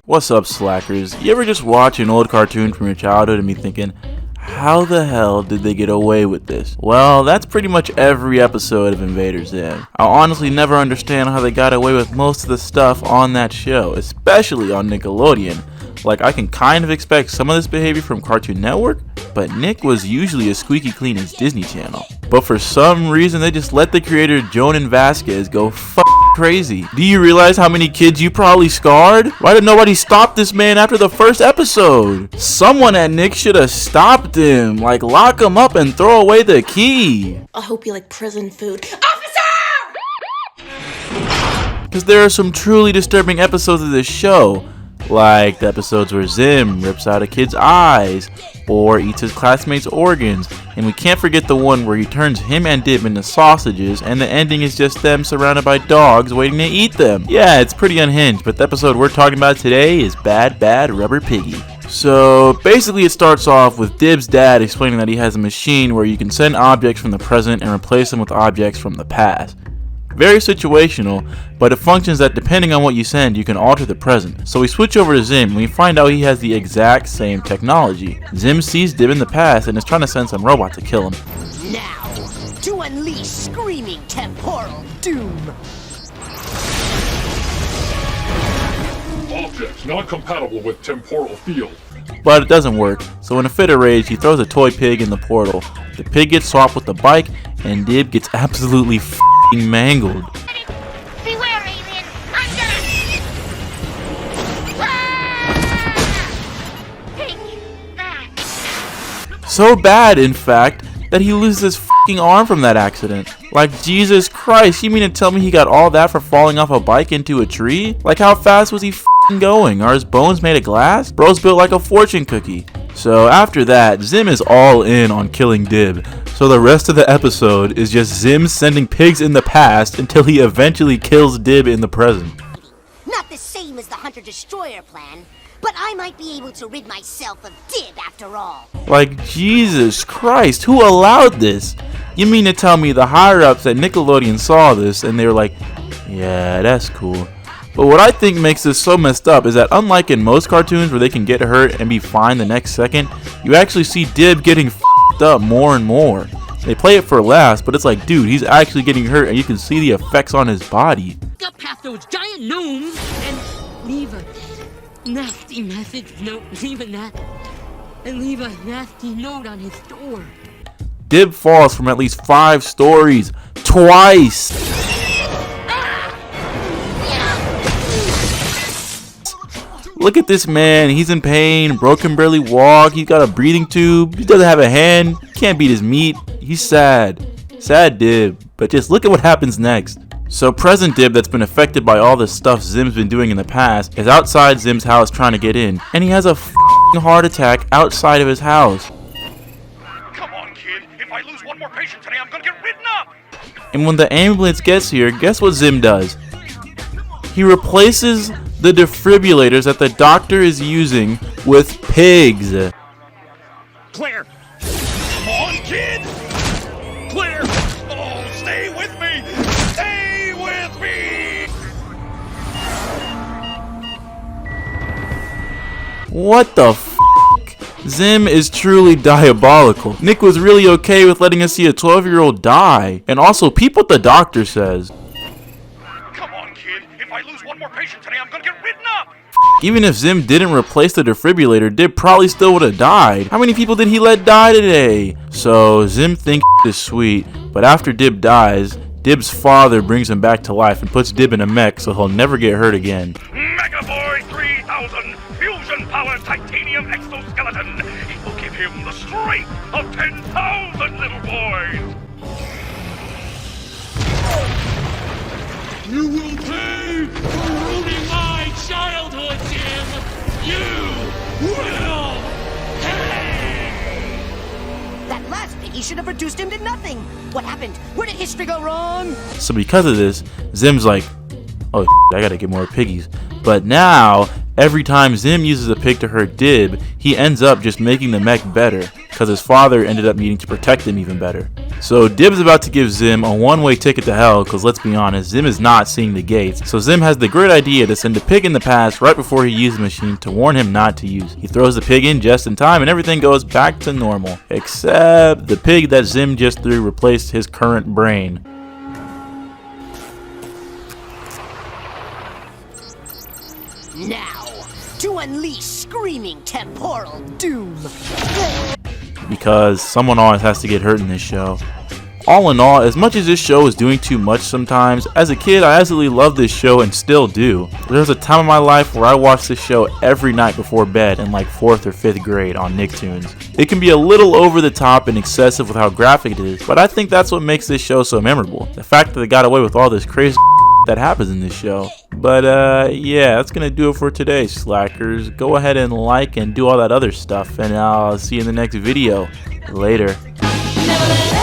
What's up, slackers? You ever just watch an old cartoon from your childhood and be thinking, how the hell did they get away with this? Well, that's pretty much every episode of Invader Zim. I'll honestly never understand how they got away with most of the stuff on that show, especially on Nickelodeon. Like, I can kind of expect some of this behavior from Cartoon Network, but Nick was usually as squeaky clean as Disney Channel. But for some reason, they just let the creator Jonan Vasquez go crazy. Do you realize how many kids you probably scarred? Why did nobody stop this man after the first episode? Someone at Nick should have stopped him. Like, lock him up and throw away the key. I hope you like prison food. Officer! Because there are some truly disturbing episodes of this show. Like the episodes where Zim rips out a kid's eyes or eats his classmates' organs. And we can't forget the one where he turns him and Dib into sausages and the ending is just them surrounded by dogs waiting to eat them. Yeah, it's pretty unhinged, but the episode we're talking about today is Bad Bad Rubber Piggy. So basically it starts off with Dib's dad explaining that he has a machine where you can send objects from the present and replace them with objects from the past. Very situational, but it functions that depending on what you send, you can alter the present. So we switch over to Zim and we find out he has the exact same technology. Zim sees Dib in the past and is trying to send some robot to kill him. Now, to unleash screaming temporal doom. Objects not compatible with temporal field. But it doesn't work, so in a fit of rage, he throws a toy pig in the portal. The pig gets swapped with the bike, and Dib gets absolutely mangled. Beware, alien! I'm gonna... Take that! So bad, in fact, that he loses his arm from that accident. Like, Jesus Christ, you mean to tell me he got all that for falling off a bike into a tree? Like, how fast was he going? Are his bones made of glass? Bro's built like a fortune cookie. So after that, Zim is all in on killing Dib. So the rest of the episode is just Zim sending pigs in the past until he eventually kills Dib in the present. Not the same as the Hunter-Destroyer plan, but I might be able to rid myself of Dib after all. Like, Jesus Christ, who allowed this? You mean to tell me the higher-ups at Nickelodeon saw this and they were like, yeah, that's cool. But what I think makes this so messed up is that unlike in most cartoons where they can get hurt and be fine the next second, you actually see Dib getting f***ed up more and more. They play it for laughs, but it's like, dude, he's actually getting hurt and you can see the effects on his body. Up past those giant gnomes and leave a nasty message note, leave a nasty note on his door. Dib falls from at least 5 stories, twice. Look at this man, he's in pain, Bro can barely walk, he's got a breathing tube, he doesn't have a hand, can't beat his meat, he's sad. Sad Dib, but just look at what happens next. So present Dib that's been affected by all the stuff Zim's been doing in the past is outside Zim's house trying to get in, and he has a heart attack outside of his house. Come on, kid, if I lose one more patient today, I'm gonna get ridden up! And when the ambulance gets here, guess what Zim does? He replaces the defibrillators that the doctor is using with pigs. Claire! Come on, kid! Claire! Oh, stay with me! Stay with me! What the f***? Zim is truly diabolical. Nick was really okay with letting us see a 12-year-old die. And also, peep what the doctor says. Come on, kid, if I lose one more patient today, I'm gonna get ridden up! Even if Zim didn't replace the defibrillator, Dib probably still would have died. How many people did he let die today? So Zim thinks is sweet, but after Dib dies, Dib's father brings him back to life and puts Dib in a mech so he'll never get hurt again. Mega Boy 3000 fusion-powered titanium exoskeleton! It will give him the strength of 10,000 little boys! You will pay for ruining my childhood, Jim! You will pay! That last piggy should have reduced him to nothing. What happened? Where did history go wrong? So because of this, Zim's like, oh, I gotta get more piggies. But now, every time Zim uses a pig to hurt Dib, he ends up just making the mech better. because his father ended up needing to protect him even better. So Dib's about to give Zim a one-way ticket to hell, because let's be honest, Zim is not seeing the gates. So Zim has the great idea to send a pig in the past right before he uses the machine to warn him not to use. He throws the pig in just in time and everything goes back to normal. Except the pig that Zim just threw replaced his current brain. Now, to unleash screaming temporal doom. Because someone always has to get hurt in this show. All in all, as much as this show is doing too much sometimes, as a kid I absolutely loved this show and still do. There was a time in my life where I watched this show every night before bed in like 4th or 5th grade on Nicktoons. It can be a little over the top and excessive with how graphic it is, but I think that's what makes this show so memorable. The fact that they got away with all this crazy that happens in this show. But yeah, that's gonna do it for today, slackers. Go ahead and like and do all that other stuff, and I'll see you in the next video. Later. Never let it